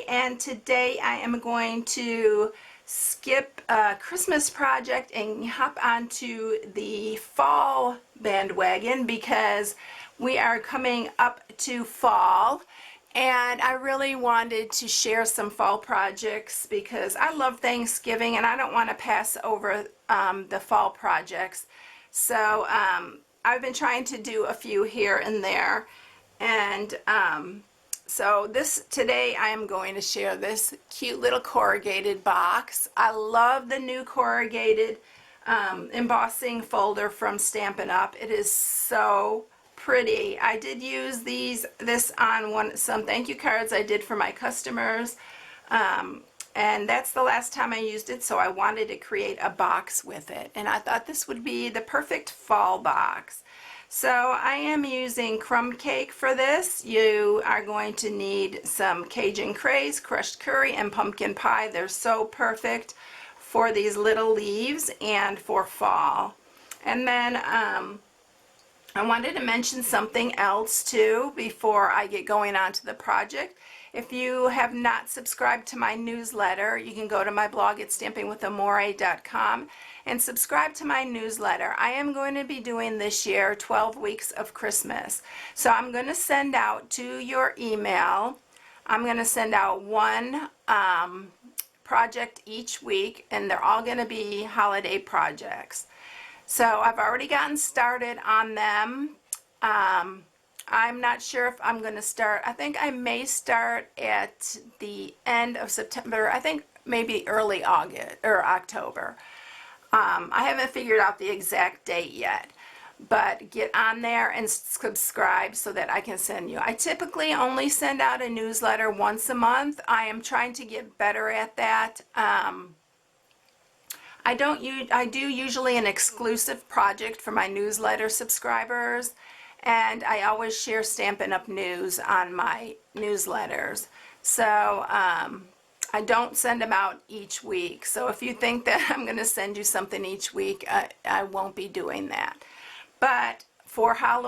Monday, and today I am going to skip a Christmas project and hop onto the fall bandwagon because we are coming up to fall, and I really wanted to share some fall projects because I love Thanksgiving and I don't want to pass over the fall projects. So I've been trying to do a few here and there, and so today I am going to share this cute little corrugated box. I love the new corrugated embossing folder from Stampin'Up. It is so pretty. I did use this on some thank you cards I did for my customers, and that's the last time I used it, so I wanted to create a box with it, and I thought this would be the perfect fall box. So I am using crumb cake for this. You are going to need some Cajun craze, crushed curry, and pumpkin pie. They're so perfect for these little leaves and for fall. And then I wanted to mention something else too before I get going on to the project. If you have not subscribed to my newsletter, you can go to my blog at stampingwithamore.com and subscribe to my newsletter. I am going to be doing this year 12 weeks of Christmas. So I'm going to send out to your email, I'm going to send out one project each week, and they're all going to be holiday projects. So I've already gotten started on them. I'm not sure if I'm going to start. I think I may start at the end of September. I think maybe early August or October. I haven't figured out the exact date yet, but get on there and subscribe so that I can send you. I typically only send out a newsletter once a month. I am trying to get better at that. I do usually an exclusive project for my newsletter subscribers, and I always share Stampin' Up! News on my newsletters. So I don't send them out each week. So if you think that I'm going to send you something each week, I won't be doing that. But for for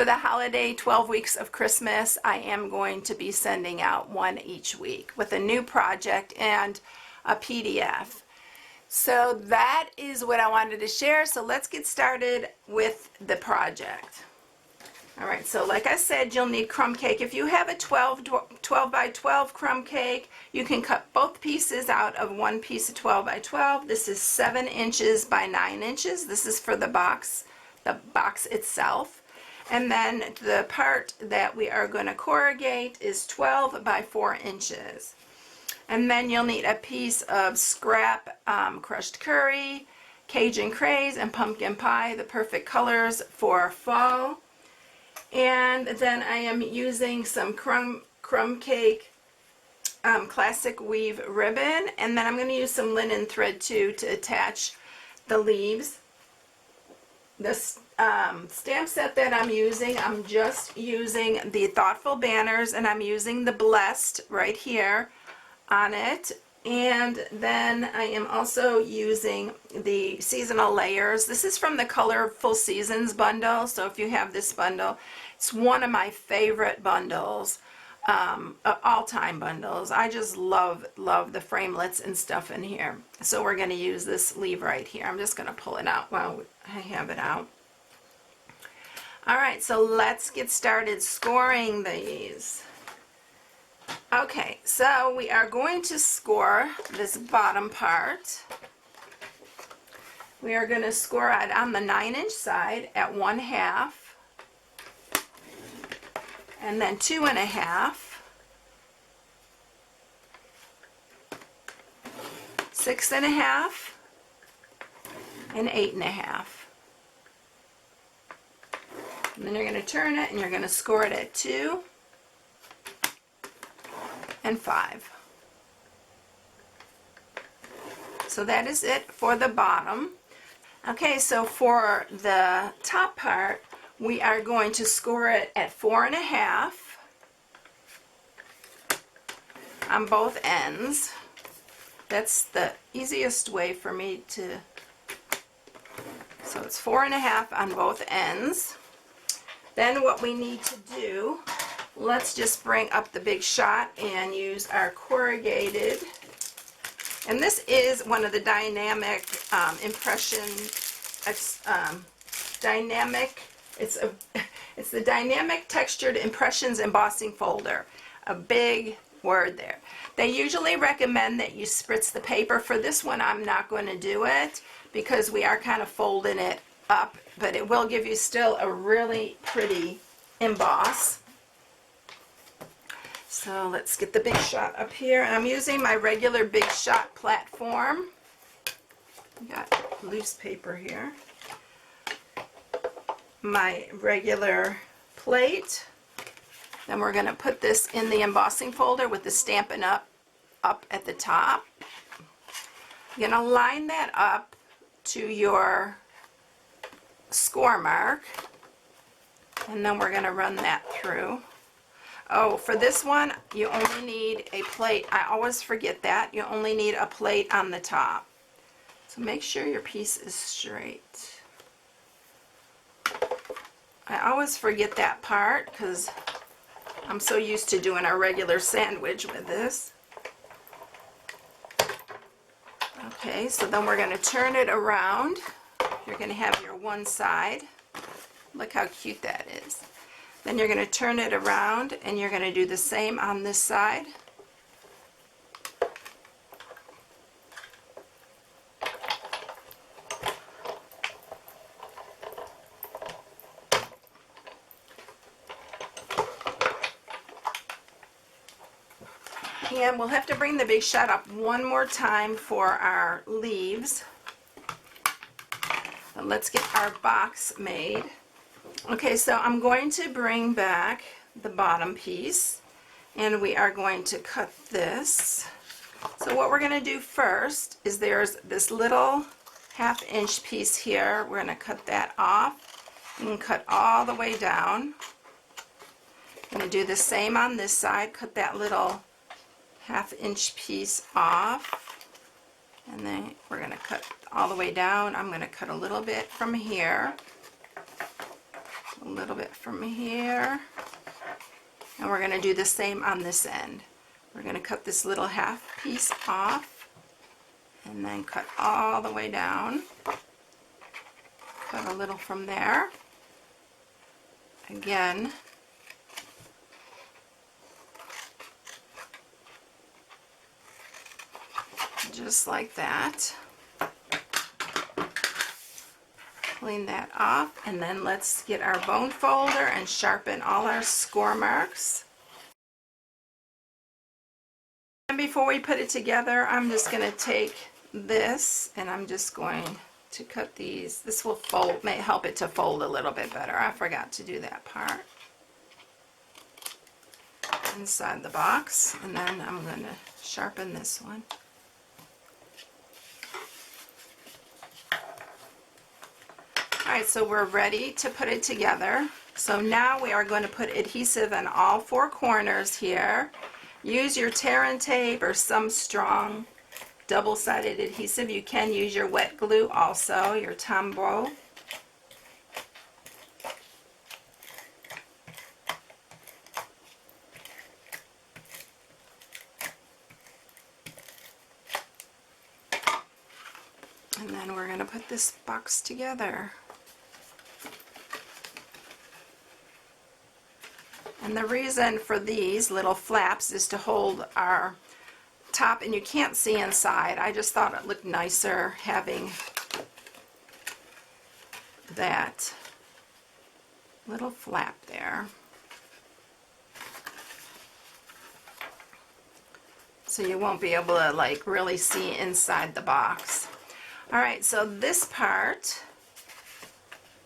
the holiday 12 weeks of Christmas, I am going to be sending out one each week with a new project and a PDF. So that is what I wanted to share. So let's get started with the project. All right, so like I said, you'll need crumb cake. If you have a 12 by 12 crumb cake, you can cut both pieces out of one piece of 12 by 12. This is 7 inches by 9 inches. This is for the box itself. And then the part that we are going to corrugate is 12 by 4 inches. And then you'll need a piece of scrap crushed curry, Cajun craze, and pumpkin pie, the perfect colors for fall. And then I am using some crumb cake classic weave ribbon, and then I'm going to use some linen thread too to attach the leaves. The stamp set that I'm just using the Thoughtful Banners, and I'm using the Blessed right here on it. And then I am also using the seasonal layers. This is from the Colorful Seasons bundle, so if you have this bundle, it's one of my favorite bundles, all-time bundles. I just love the framelits and stuff in here. So we're going to use this leaf right here. I'm just going to pull it out while I have it out. All right, so let's get started scoring these. Okay, so we are going to score this bottom part. We are going to score it on the 9-inch side at 1/2, and then 2 1/2, 6 1/2, and 8 1/2. And then you're going to turn it and you're going to score it at 2 and 5. So that is it for the bottom. Okay, so for the top part, we are going to score it at 4 1/2 on both ends. That's the easiest way for me to, so it's 4 1/2 on both ends. Then what we need to do let's just bring up the Big Shot and use our corrugated. And this is one of the dynamic it's the Dynamic Textured Impressions Embossing Folder. A big word there. They usually recommend that you spritz the paper. For this one, I'm not going to do it because we are kind of folding it up, but it will give you still a really pretty emboss. So let's get the Big Shot up here. And I'm using my regular Big Shot platform. Got loose paper here. My regular plate. Then we're going to put this in the embossing folder with the Stampin'Up up at the top. You're going to line that up to your score mark, and then we're going to run that through. Oh, for this one, you only need a plate. I always forget that. You only need a plate on the top. So make sure your piece is straight. I always forget that part because I'm so used to doing a regular sandwich with this. Okay, so then we're going to turn it around. You're going to have your one side. Look how cute that is. Then you're going to turn it around and you're going to do the same on this side. And we'll have to bring the Big Shot up one more time for our leaves. But let's get our box made. Okay, so I'm going to bring back the bottom piece and we are going to cut this. So what we're going to do first is there's this little 1/2 inch piece here. We're going to cut that off and cut all the way down. I'm going to do the same on this side, cut that little 1/2 inch piece off, and then we're going to cut all the way down. I'm going to cut a little bit from here, a little bit from here, and we're going to do the same on this end. We're going to cut this little 1/2 piece off and then cut all the way down, cut a little from there, again, just like that. Clean that off, and then let's get our bone folder and sharpen all our score marks. And before we put it together, I'm just going to take this and I'm just going to cut these. This will fold, may help it to fold a little bit better. I forgot to do that part. Inside the box, and then I'm going to sharpen this one. Alright, so we're ready to put it together. So now we are going to put adhesive in all 4 corners here. Use your tear and tape or some strong double-sided adhesive. You can use your wet glue also, your Tombow. And then we're going to put this box together. And the reason for these little flaps is to hold our top, and you can't see inside. I just thought it looked nicer having that little flap there. So you won't be able to like really see inside the box. Alright, so this part,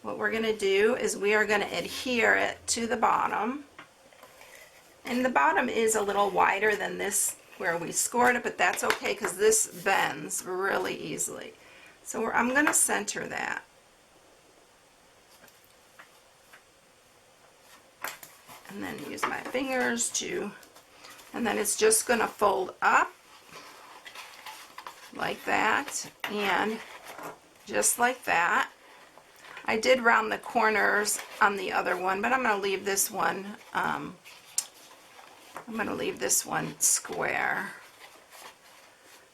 what we're going to do is we are going to adhere it to the bottom. And the bottom is a little wider than this where we scored it, but that's okay because this bends really easily. So I'm going to center that. And then use my fingers to, and then it's just going to fold up like that, and just like that. I did round the corners on the other one, but I'm going to leave this one I'm going to leave this one square.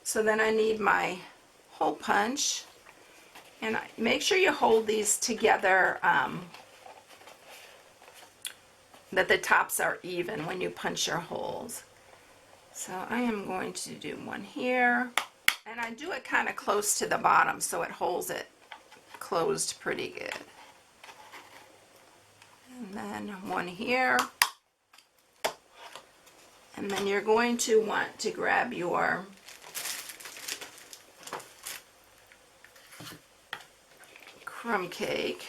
So then I need my hole punch, and make sure you hold these together that the tops are even when you punch your holes. So I am going to do one here, and I do it kind of close to the bottom so it holds it closed pretty good. And then one here. And then you're going to want to grab your crumb cake.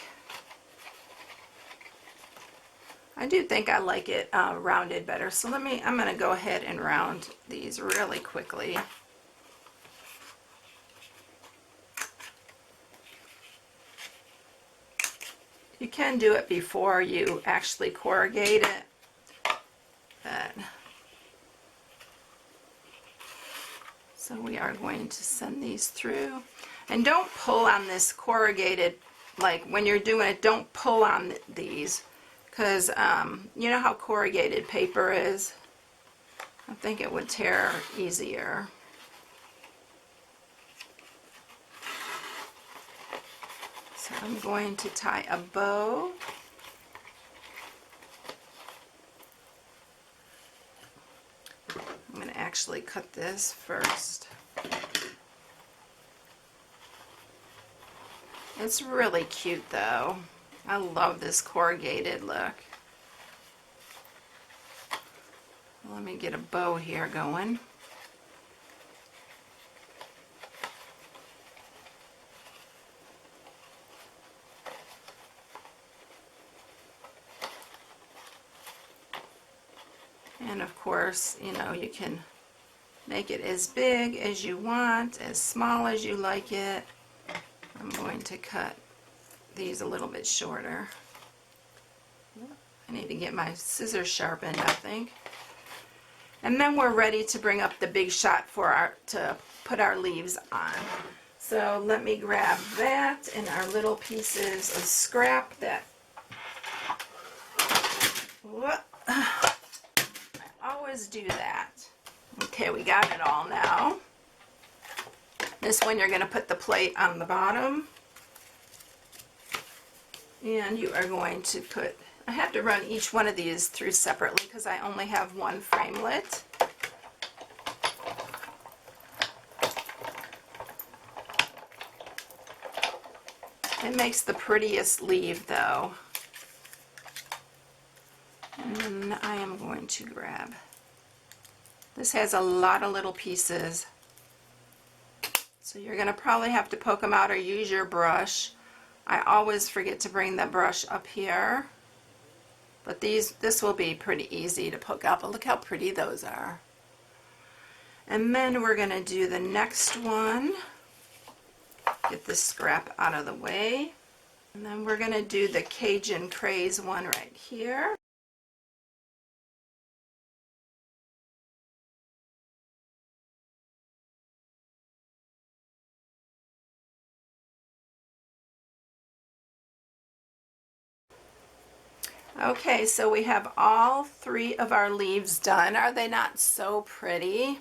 I do think I like it rounded better, so I'm going to go ahead and round these really quickly. You can do it before you actually corrugate it. So we are going to send these through. And don't pull on this corrugated, like when you're doing it, don't pull on these, because you know how corrugated paper is? I think it would tear easier. So I'm going to tie a bow. I'm going to actually cut this first. It's really cute though. I love this corrugated look. Let me get a bow here going. And of course, you know, you can make it as big as you want, as small as you like it. I'm going to cut these a little bit shorter. I need to get my scissors sharpened, I think. And then we're ready to bring up the big shot for to put our leaves on. So let me grab that and our little pieces of scrap that I always do that. Okay, we got it all now. This one you're going to put the plate on the bottom, and you are going to put, I have to run each one of these through separately because I only have one framelit. It makes the prettiest leaf though. And then I am going to grab, this has a lot of little pieces, so you're going to probably have to poke them out or use your brush. I always forget to bring the brush up here, but this will be pretty easy to poke out, but look how pretty those are. And then we're going to do the next one. Get this scrap out of the way. And then we're going to do the Cajun Craze one right here. Okay, so we have all three of our leaves done. Are they not so pretty?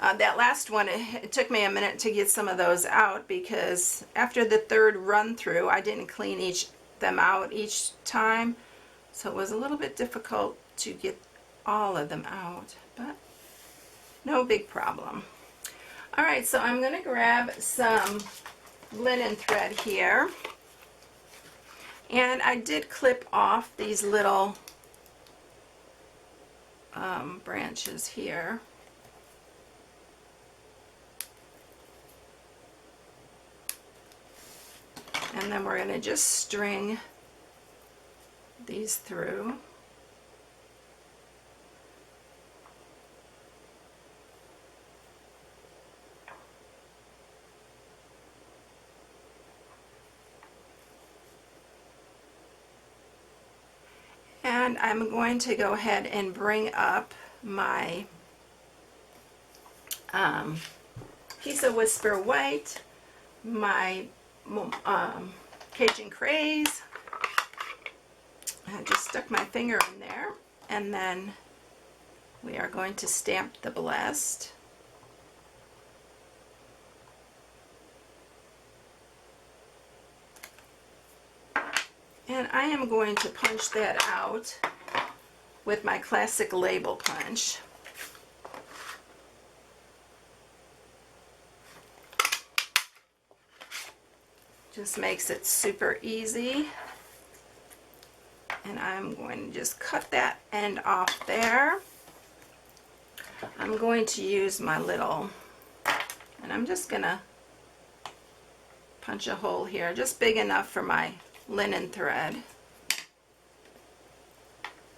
That last one, it took me a minute to get some of those out because after the third run through, I didn't clean them out each time. So it was a little bit difficult to get all of them out, but no big problem. All right, so I'm going to grab some linen thread here. And I did clip off these little branches here. And then we're going to just string these through. And I'm going to go ahead and bring up my piece of Whisper White, my Cajun Craze. I just stuck my finger in there, and then we are going to stamp the blessed. And I am going to punch that out with my classic label punch. Just makes it super easy. And I'm going to just cut that end off there. I'm going to use my little, and I'm just going to punch a hole here, just big enough for my linen thread.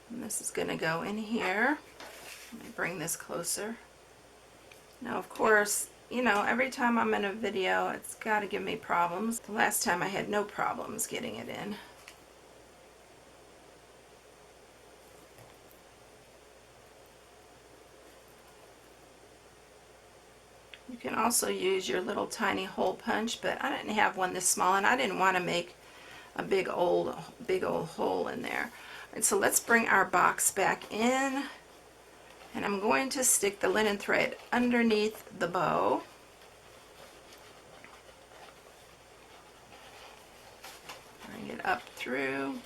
And this is going to go in here. Let me bring this closer. Now, of course, you know, every time I'm in a video, it's got to give me problems. The last time I had no problems getting it in. You can also use your little tiny hole punch, but I didn't have one this small, and I didn't want to make a big old hole in there. All right, so let's bring our box back in, and I'm going to stick the linen thread underneath the bow. Bring it up through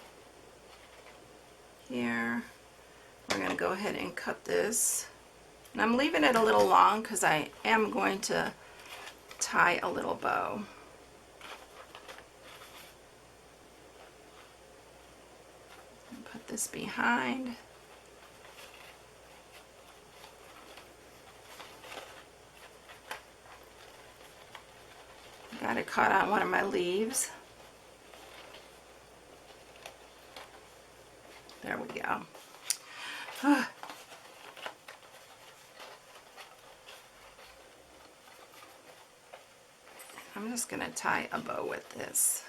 here. We're going to go ahead and cut this. And I'm leaving it a little long because I am going to tie a little bow. Put this behind. Got it caught on one of my leaves. There we go. I'm just going to tie a bow with this,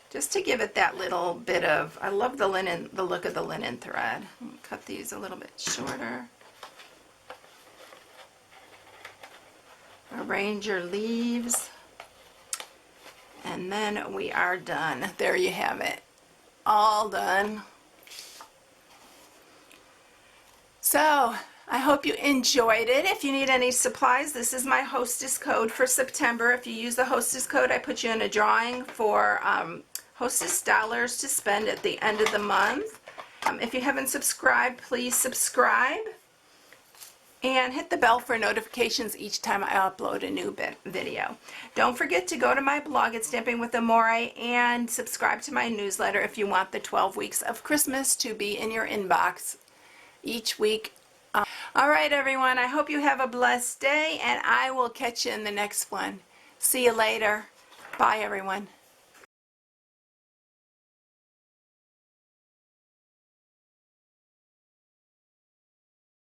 just to give it that little bit of, I love the linen, the look of the linen thread. Cut these a little bit shorter. Arrange your leaves, and then we are done. There you have it, all done. So I hope you enjoyed it. If you need any supplies, this is my hostess code for September. If you use the hostess code, I put you in a drawing for hostess dollars to spend at the end of the month. If you haven't subscribed, please subscribe and hit the bell for notifications each time I upload a new video. Don't forget to go to my blog at Stamping with Amore and subscribe to my newsletter if you want the 12 weeks of Christmas to be in your inbox each week. All right, everyone, I hope you have a blessed day, and I will catch you in the next one. See you later. Bye, everyone.